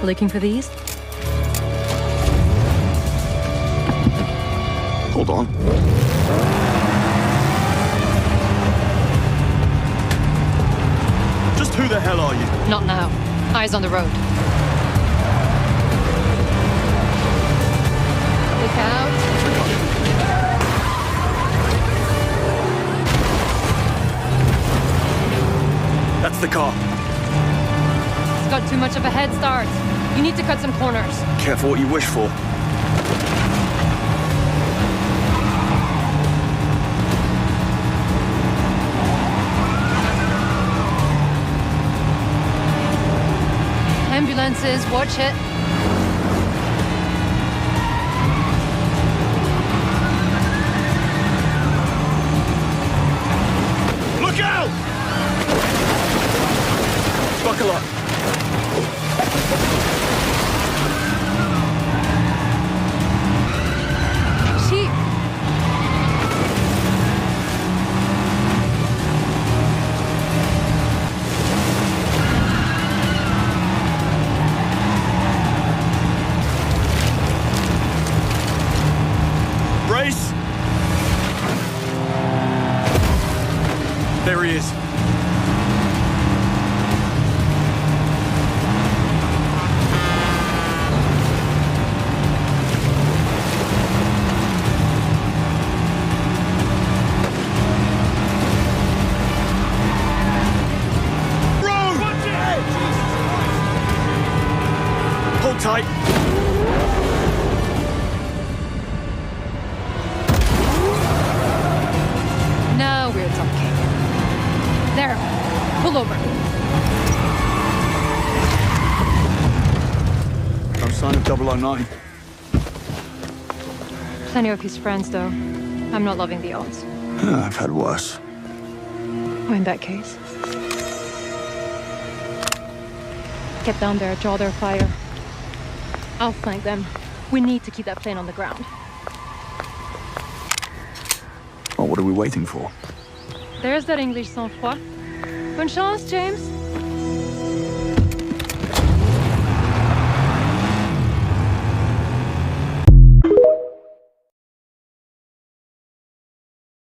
Looking for these? Hold on. Just who the hell are you? Not now. Eyes on the road. Look out. That's the car. It's got too much of a head start. You need to cut some corners. Careful what you wish for. Ambulances, watch it. Look out! Buckle up. Sheep. Brace! There he is. Road! Hold tight. Now we're talking. There. Pull over. No sign of 009. Plenty of his friends, though. I'm not loving the odds. I've had worse. Well, in that case. Get down there, draw their fire. I'll flank them. We need to keep that plane on the ground. Well, what are we waiting for? There's that English sang-froid. Bonne chance, James.